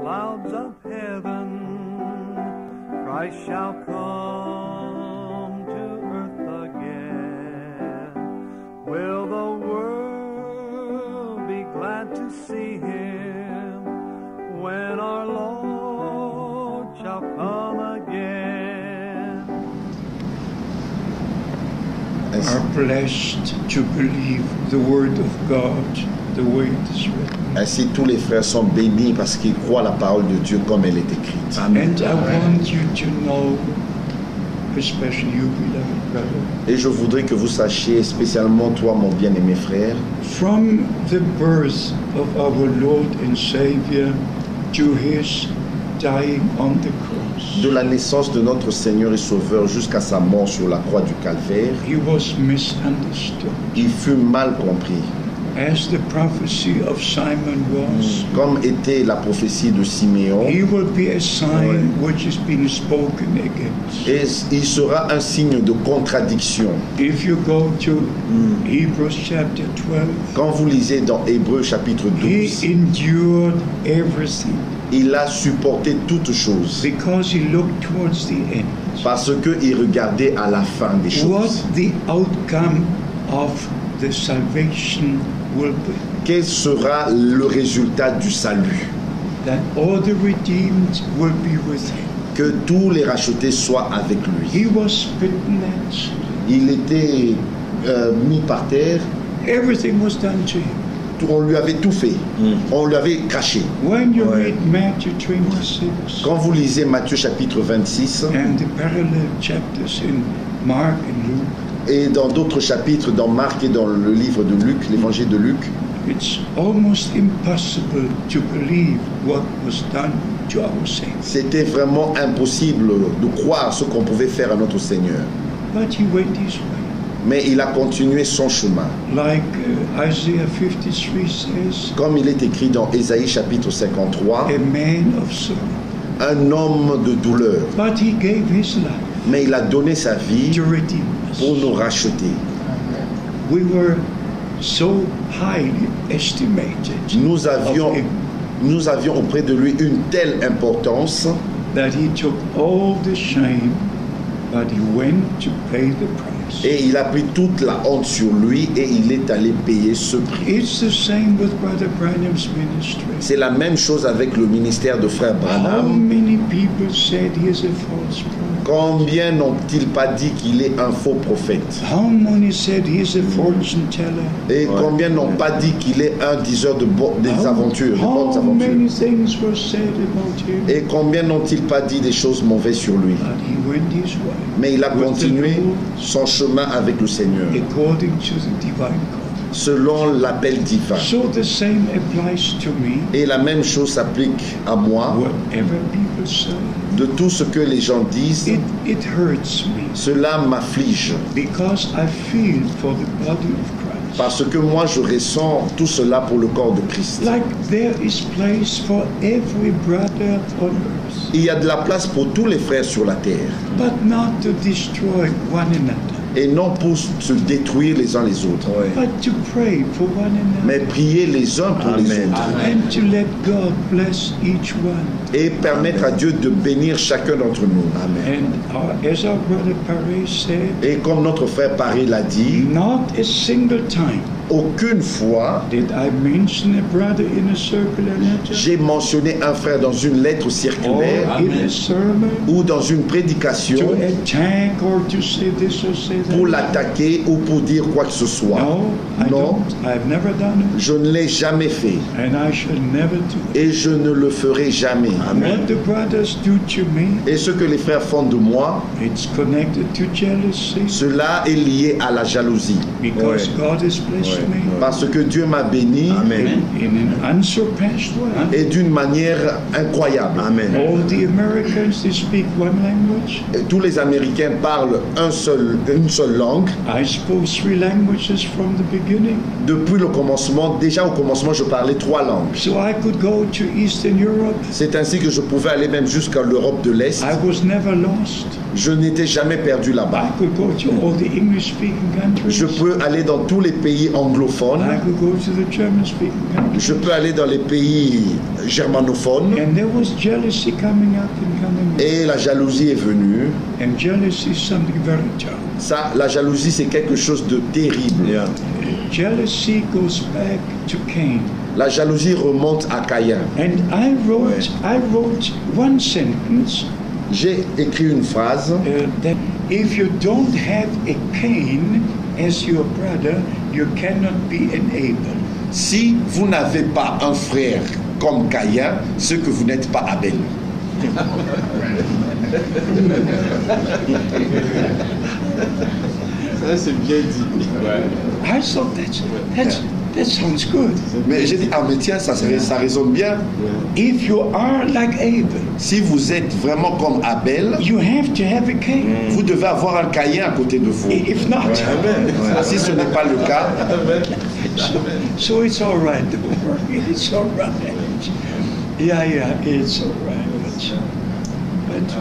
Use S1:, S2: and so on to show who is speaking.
S1: clouds of heaven, Christ shall come to earth again. Will the world be glad to see him when our Lord shall come again?
S2: Are blessed to believe the word of God the way it is written.
S3: Ainsi, tous les frères sont bénis parce qu'ils croient la parole de Dieu comme elle est écrite.
S2: And I want you to know, especially you, beloved brother,
S3: Et je voudrais que vous sachiez, spécialement toi, mon bien-aimé frère,
S2: from the birth of our Lord and Savior to his dying on the cross,
S3: de la naissance de notre Seigneur et Sauveur jusqu'à sa mort sur la croix du Calvaire,
S2: he was misunderstood.
S3: il fut mal compris,
S2: As the prophecy of Simon was,
S3: comme était la prophétie de Siméon,
S2: he will be a sign which is being spoken against.
S3: et il sera un signe de contradiction.
S2: If you go to Hebrews chapter 12,
S3: Quand vous lisez dans Hébreux chapitre
S2: he
S3: 12,
S2: endured everything
S3: il a supporté toutes choses
S2: because he looked towards the end.
S3: parce qu'il regardait à la fin des
S2: What
S3: choses.
S2: the outcome of the salvation will be.
S3: Quel sera le résultat du salut?
S2: That all the redeemed will be with him.
S3: Que tous les rachetés soient avec lui.
S2: He was spitten at.
S3: Il était mis par terre,
S2: Everything was done to him.
S3: on lui avait tout fait, on lui avait caché.
S2: When you read Matthew 26
S3: Quand vous lisez Matthieu chapitre 26
S2: and the parallel chapters in Mark and Luke,
S3: et dans d'autres chapitres, dans Marc et dans le livre de Luc, l'évangile de Luc,
S2: it's almost impossible to believe what was done to our Savior.
S3: c'était vraiment impossible de croire ce qu'on pouvait faire à notre Seigneur.
S2: But he went his way.
S3: Mais il a continué son chemin.
S2: Like Isaiah 53 says,
S3: Comme il est écrit dans Ésaïe chapitre 53,
S2: a man of sorrow.
S3: un homme de douleur.
S2: But he gave his life
S3: Mais il a donné sa vie
S2: to redeem us.
S3: pour nous racheter.
S2: We were so highly estimated
S3: Nous
S2: of him
S3: avions auprès de lui une telle importance
S2: that he took all the shame, but he went to pay the price.
S3: et il a pris toute la honte sur lui et il est allé payer ce prix.
S2: It's the same with Brother Branham's ministry.
S3: C'est la même chose avec le ministère de Frère
S2: How
S3: Branham.
S2: many people said he is a false prophet?
S3: Combien n'ont-ils pas dit qu'il est un faux prophète?
S2: How many said he is a fortune teller?
S3: Et combien n'ont pas dit qu'il est un diseur des aventures, de bonnes
S2: How many
S3: aventures?
S2: things were said about him?
S3: Et combien n'ont-ils pas dit des choses mauvaises sur lui?
S2: But he went his way
S3: Mais il a continué son chemin avec le Seigneur,
S2: according to the divine call.
S3: selon l'appel divin.
S2: So the same applies to me.
S3: Et la même chose s'applique à moi.
S2: Whatever people say,
S3: De tout ce que les gens disent,
S2: it hurts me
S3: cela m'afflige.
S2: because I feel for the body of Christ.
S3: Parce que moi, je ressens tout cela pour le corps de Christ.
S2: Like there is place for every brother on earth,
S3: Il y a de la place pour tous les frères sur la terre.
S2: but not to destroy one another,
S3: Et non pour se détruire les uns les autres.
S2: but to pray for one
S3: Mais
S2: another
S3: prier les uns pour les autres.
S2: and to let God bless each one.
S3: Et permettre à Dieu de bénir chacun d'entre nous. Amen.
S2: And as our brother Paris said,
S3: Et comme notre frère Paris l'a dit,
S2: not a single time
S3: aucune fois
S2: did I mention a brother in a circular letter
S3: j'ai mentionné un frère dans une lettre
S2: or
S3: circulaire
S2: in a sermon
S3: ou dans une prédication
S2: to attack or to say this or say that.
S3: pour l'attaquer ou pour dire quoi que ce soit.
S2: No, I
S3: Non,
S2: don't. I've never done it,
S3: je ne l'ai jamais fait
S2: and I shall never do it.
S3: et je ne le ferai jamais.
S2: What the brothers do to me,
S3: Et ce que les frères font de moi,
S2: it's connected to jealousy
S3: cela est lié à la jalousie.
S2: because God has blessed me
S3: Parce que Dieu m'a béni
S2: in an unsurpassed way.
S3: et d'une manière incroyable.
S2: All the Americans, they speak one language.
S3: Et tous les Américains parlent une seule langue.
S2: I spoke 3 languages from the beginning.
S3: Depuis le commencement, déjà au commencement, je parlais 3 langues.
S2: So I could go to Eastern Europe.
S3: C'est ainsi que je pouvais aller même jusqu'à l'Europe de l'Est.
S2: I was never lost.
S3: Je n'étais jamais perdu
S2: I
S3: là-bas.
S2: could go to all the English-speaking countries.
S3: Je peux aller dans tous les pays
S2: I
S3: anglophones.
S2: could go to the German-speaking countries.
S3: Je peux aller dans les pays germanophones.
S2: And there was jealousy coming up and coming up.
S3: Et la jalousie est venue.
S2: And jealousy is something very terrible.
S3: Ça, la jalousie, c'est quelque chose de terrible.
S2: Jealousy goes back to Cain.
S3: La jalousie remonte à Caïn.
S2: And I wrote one sentence
S3: J'ai écrit une phrase.
S2: that if you don't have a Cain as your brother, you cannot be an Abel.
S3: Si vous n'avez pas un frère comme Caïn, c'est que vous n'êtes pas Abel.
S4: Ça, c'est bien dit.
S2: I thought that sounds good.
S3: Mais j'ai dit, ah mais tiens, ça résonne bien.
S2: If you are like Abel,
S3: Si vous êtes vraiment comme Abel,
S2: you have to have a Cain.
S3: vous devez avoir un Caïn à côté de vous.
S2: If not,
S3: Si ce n'est pas le cas,
S2: so it's all right. Don't worry, it's all right. Yeah, it's all right. But